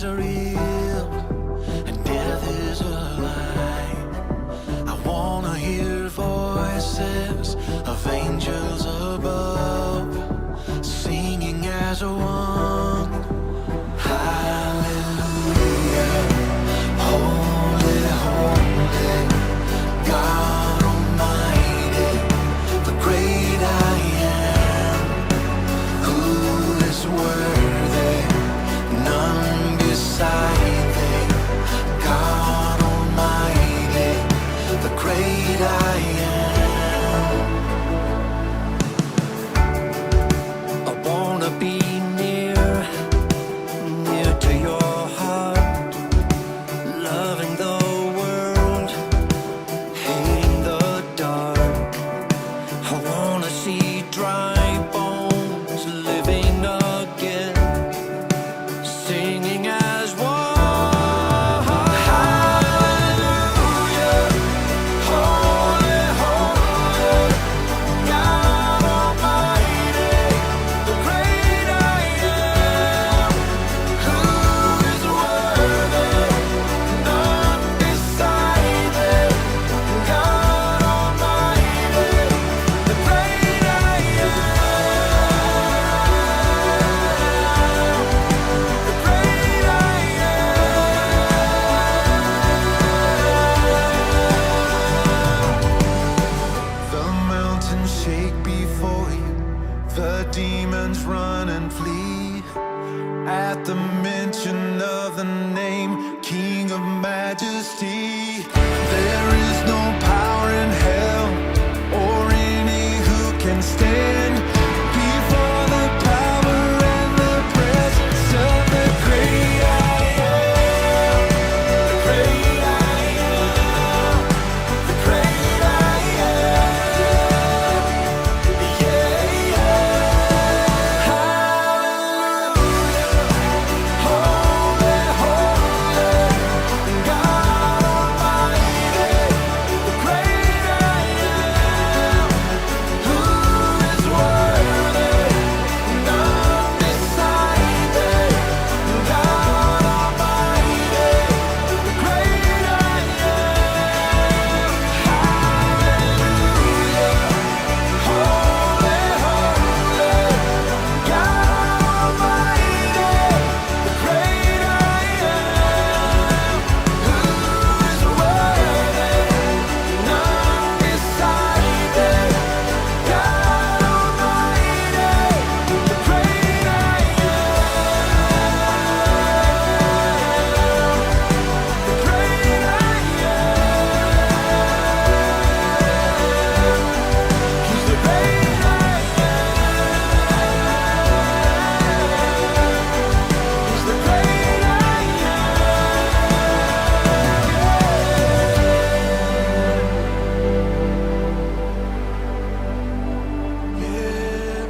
are real and death is a lie. I wanna hear voices of angels above, singing as one. Hallelujah, holy, holy, God Almighty, the great I am. Who is worthy? None beside thee. God Almighty, the great I am. I wanna be near to your heart, loving the world, hating the dark. I wanna see dry bones living again, singing as one. Hallelujah, holy, holy, God Almighty, the great I am. Who is worthy? None beside thee. God Almighty, the great I am. The great I am. The mountains shake before you, the demons run and flee at the mention of the name King of Majesty. There is no power in hell or any who can stand before the power and the presence of the great I am. The great I am. The great I am. Yeah, yeah. Hallelujah, holy, holy, God Almighty, the great I am. Who is worthy? None beside thee. God Almighty, the great I am. Hallelujah, holy, holy, God Almighty, the great I am. Who is worthy? None beside thee. God Almighty, the great I am. The great I am. He's the great I am. He's the great I am. Yeah.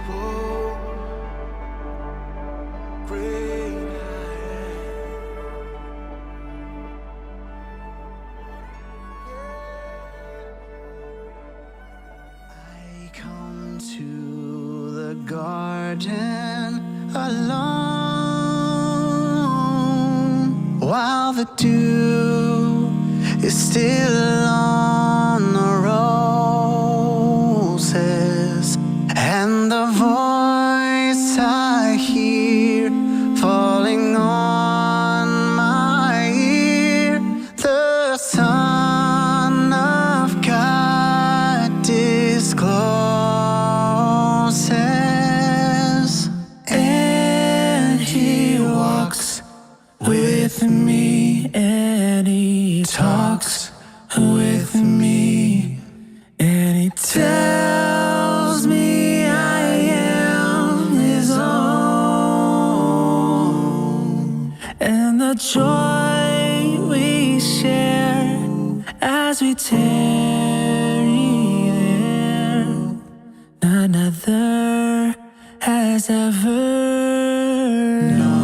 Oh, great I am. I come to the garden alone while the dew is still on the roses, and the voice I hear falling on my ear, the Son of God discloses, and He walks with me, and He talks with me, and He tells me I am His own, and the joy we share as we tarry there, none other has ever known.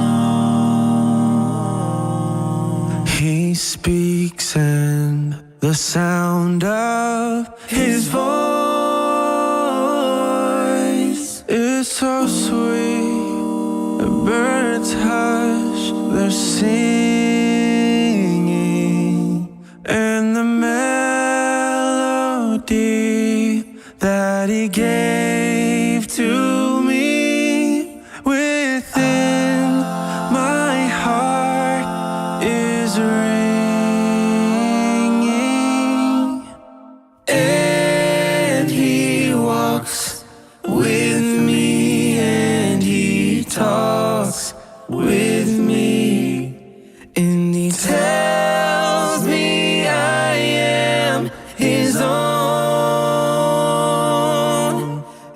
He speaks and the sound of His voice is so sweet. The birds hush their singing, and the melody that he gave to me within my heart is ringing. And he walks with me, and he talks with me, and he tells me I am his own,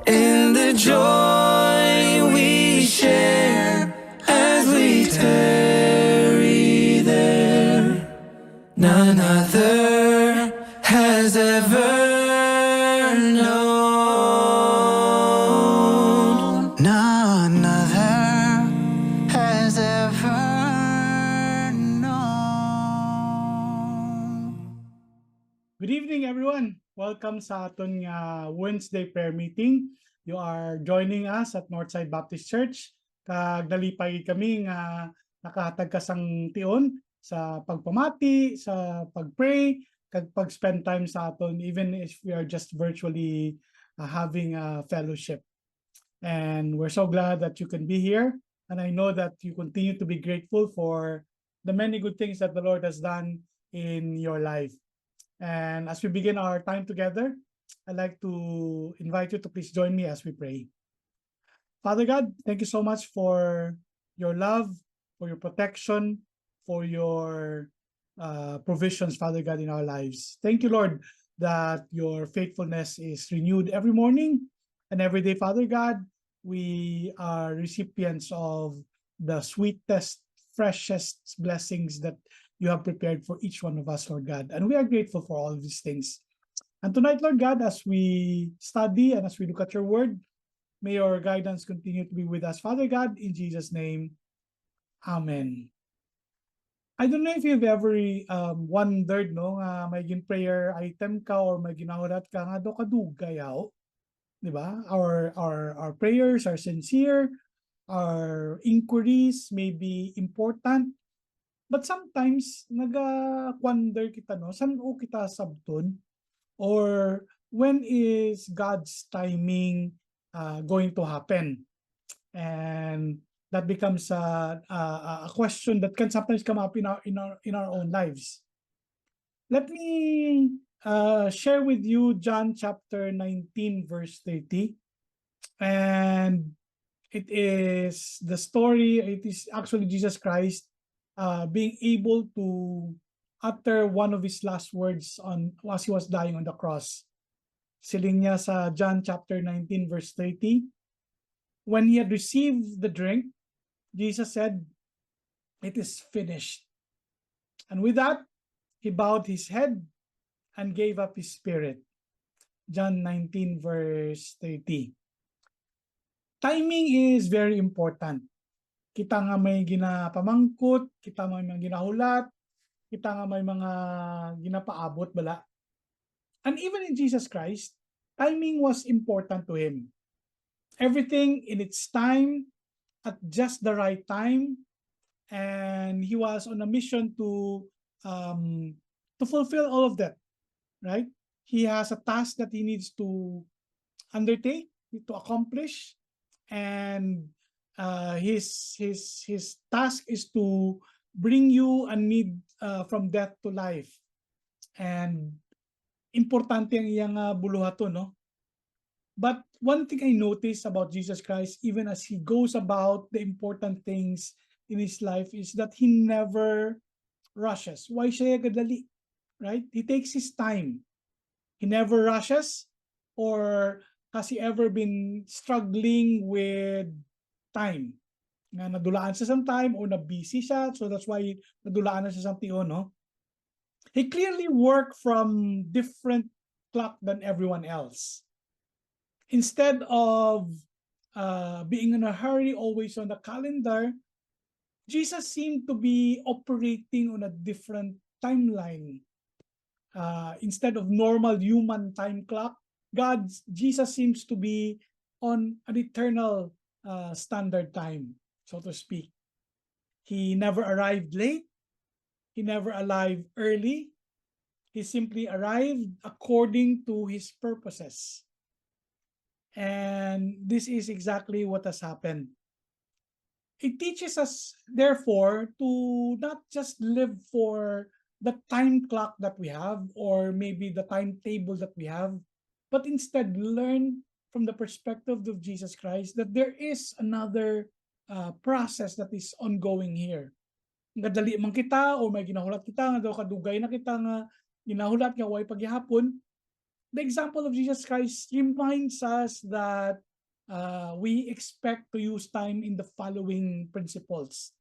and the joy we share as we tarry there, none other has ever known. None other has ever known. Good evening, everyone. Welcome sa aton Wednesday prayer meeting. You are joining us at Northside Baptist Church. Kag nalipay kami nga nakahatag kasang tion sa pagpamati, sa pagpray, kag pag-spend time sa aton even if we are just virtually having a fellowship. And we're so glad that you can be here. And I know that you continue to be grateful for the many good things that the Lord has done in your life. And as we begin our time together, I'd like to invite you to please join me as we pray. Father God, thank you so much for your love, for your protection, for your provisions, Father God, in our lives. Thank you, Lord, that your faithfulness is renewed every morning and every day, Father God. We are recipients of the sweetest, freshest blessings that you have prepared for each one of us, Lord God. And we are grateful for all of these things. And tonight, Lord God, as we study and as we look at your word, may your guidance continue to be with us, Father God, in Jesus' name. Amen. I don't know if you've ever wondered, no, may prayer item ka or may ginahulat ka nga do kadugayaw, di ba? Our prayers are sincere, our inquiries may be important, but sometimes naga-wonder kita, no, saan o kita sabton, or when is God's timing going to happen? And that becomes a question that can sometimes come up in our own lives. Let me share with you John chapter 19 verse 30, and it is the story. It is actually Jesus Christ being able to utter one of his last words on as he was dying on the cross. Siling niya sa John chapter 19 verse 30, when he had received the drink, Jesus said, "It is finished." And with that, he bowed his head and gave up his spirit. John 19 verse 30. Timing is very important. Kita nga may ginapamangkot, kita may mga ginahulat, kita nga may mga ginapaabot bala. And even in Jesus Christ, timing was important to him. Everything in its time, at just the right time, and he was on a mission to fulfill all of that, right? He has a task that he needs to undertake, to accomplish, and his task is to bring you and me from death to life. And importante ang iyang buluhaton, no? But one thing I noticed about Jesus Christ, even as he goes about the important things in his life, is that he never rushes. Why siya gadali? Right? He takes his time. He never rushes. Or has he ever been struggling with time? Nga nadulaan siya some time or na-busy siya, so that's why nadulaan na siya sa tion, no? He clearly worked from different clock than everyone else. Instead of being in a hurry, always on the calendar, Jesus seemed to be operating on a different timeline. Instead of normal human time clock, Jesus seems to be on an eternal standard time, so to speak. He never arrived late. He never arrived early. He simply arrived according to his purposes. And this is exactly what has happened. It teaches us, therefore, to not just live for the time clock that we have or maybe the timetable that we have, but instead learn from the perspective of Jesus Christ that there is another process that is ongoing here. Ngadali man kita o may ginahulat kita nga daw kadugay na kita nga ginahulat nga way pagyapon. The example of Jesus Christ reminds us that we expect to use time in the following principles.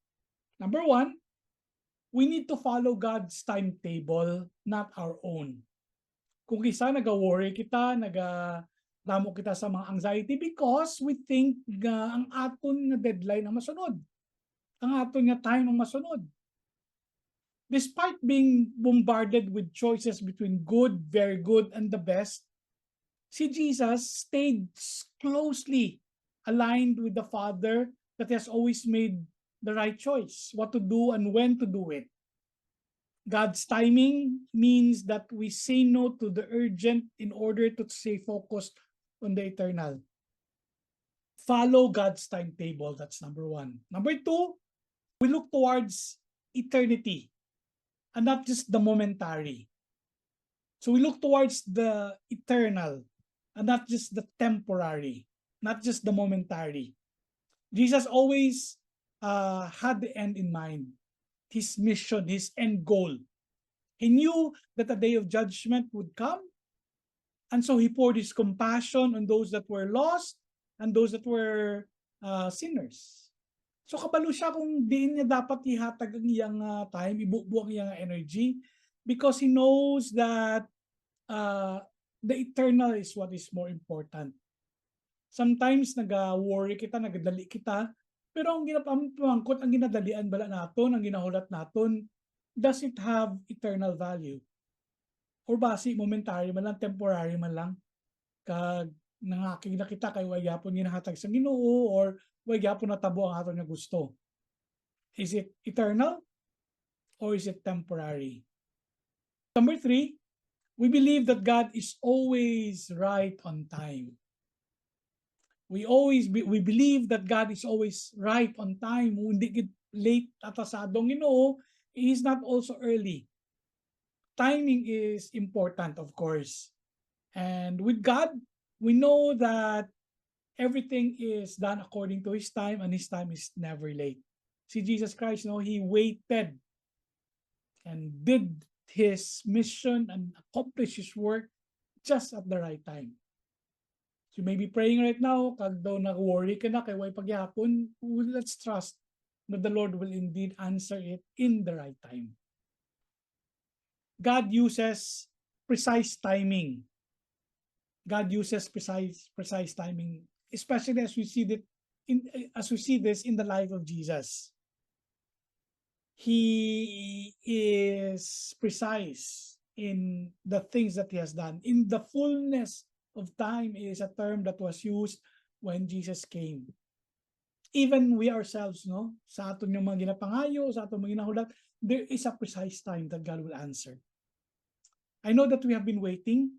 Number one, we need to follow God's timetable, not our own. Kung isa naga-worry kita, damo kita sa mga anxiety because we think ang aton nga deadline ang masunod. Ang aton nga time ang masunod. Despite being bombarded with choices between good, very good, and the best, si Jesus stayed closely aligned with the Father that has always made the right choice, what to do and when to do it. God's timing means that we say no to the urgent in order to stay focused on the eternal. Follow God's timetable, that's number one. Number two, we look towards eternity and not just the momentary. So we look towards the eternal and not just the temporary, not just the momentary. Jesus always had the end in mind, his mission, his end goal. He knew that a day of judgment would come, and so he poured his compassion on those that were lost and those that were sinners. So kabalo siya kung diin niya dapat ihatag ang iyang time, ibubuang iyang energy, because he knows that the eternal is what is more important. Sometimes nag-worry kita, nagadali kita, pero ang ginapamangkot, ang ginadalian bala naton, ang ginahulat naton, does it have eternal value? Or basi momentary man lang, temporary man lang, kag nangakig na kita kay way gyapon ginahatag sa Ginoo or way gyapon natabo ang aton nga gusto. Is it eternal or is it temporary? Number three, we believe that God is always right on time. We believe that God is always right on time. Hindi gid late atasadong Ginoo, he is not also early. Timing is important, of course. And with God, we know that everything is done according to his time, and his time is never late. See, Jesus Christ, he waited and did his mission and accomplished his work just at the right time. So you may be praying right now, kag daw nag-worry ka na kay way pagyapon, let's trust that the Lord will indeed answer it in the right time. God uses precise timing. God uses precise timing, especially as we see this in the life of Jesus. He is precise in the things that he has done. In the fullness of time is a term that was used when Jesus came. Even we ourselves, sa aton yung mga ginapangayo, sa aton mga ginahulat, there is a precise time that God will answer. I know that we have been waiting,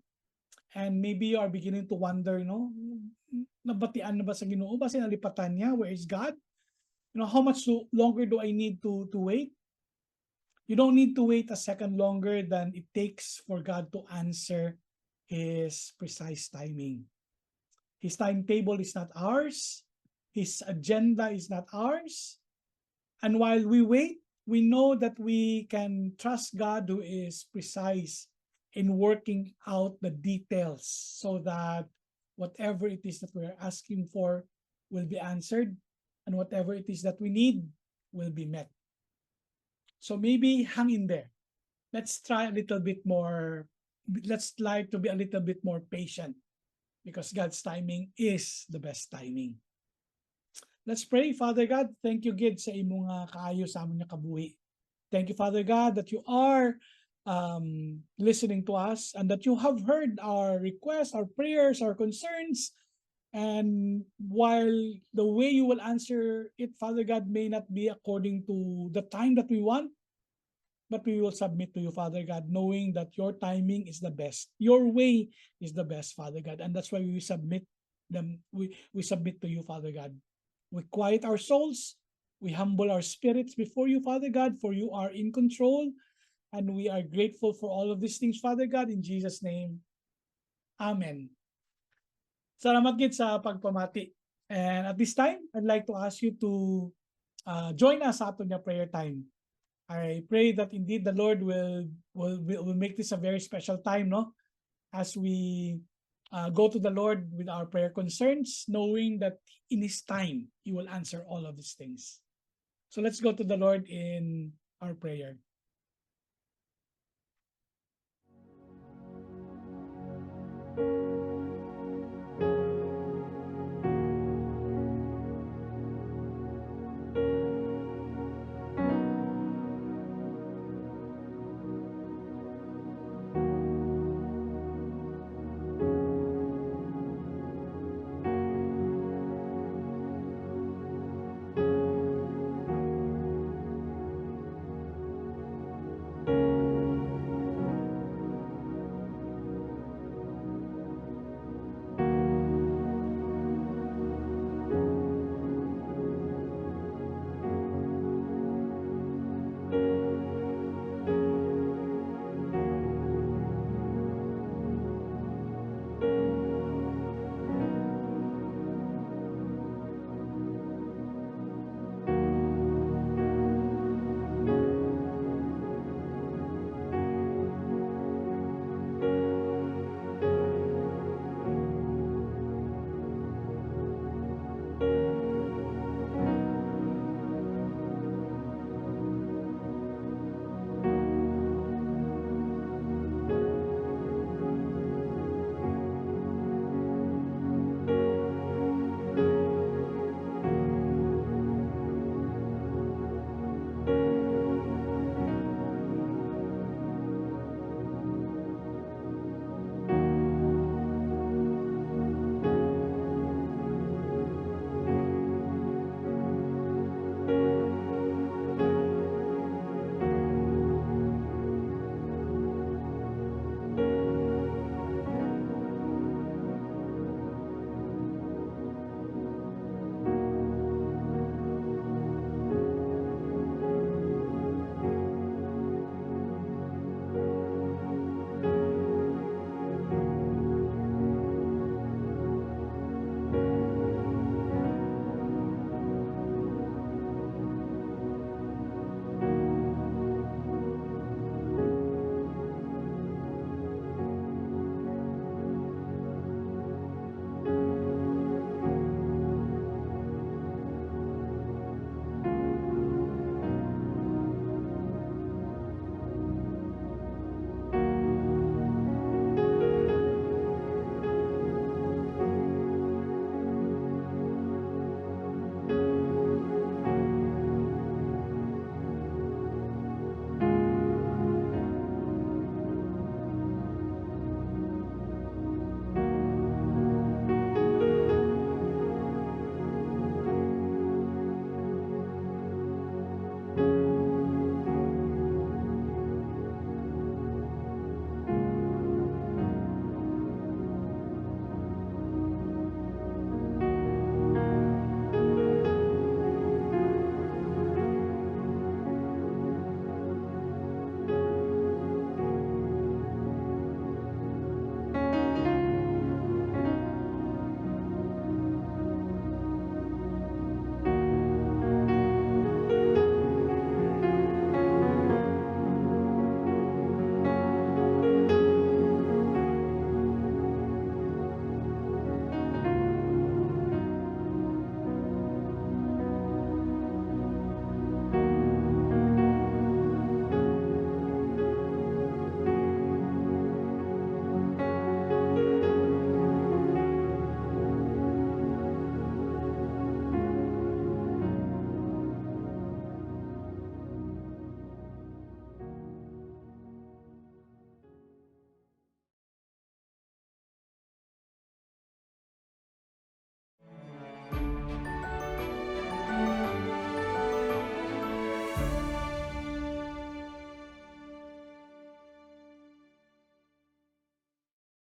and maybe you are beginning to wonder, nabatian na ba sa Ginoo? Ba sinalipatan niya? Where is God? How much longer do I need to wait? You don't need to wait a second longer than it takes for God to answer his precise timing. His timetable is not ours. His agenda is not ours. And while we wait, we know that we can trust God who is precise in working out the details so that whatever it is that we're asking for will be answered, and whatever it is that we need will be met. So maybe hang in there. Let's try a little bit more. Let's try to be a little bit more patient, because God's timing is the best timing. Let's pray. Father God, thank you, Gid, sa imong kaayo sa amon nga kabuhi. Thank you, Father God, that you are listening to us and that you have heard our requests, our prayers, our concerns, And while the way you will answer it, Father God, may not be according to the time that we want, but we will submit to you, Father God, knowing that your timing is the best. Your way is the best, Father God. And that's why we submit them, we submit to you, Father God. We quiet our souls, we humble our spirits before you, Father God, for you are in control. And we are grateful for all of these things, Father God, in Jesus' name. Amen. Salamat gid sa pagpamati. And at this time, I'd like to ask you to join us sa aton nga prayer time. I pray that indeed the Lord will make this a very special time, no? As we go to the Lord with our prayer concerns, knowing that in His time, He will answer all of these things. So let's go to the Lord in our prayer.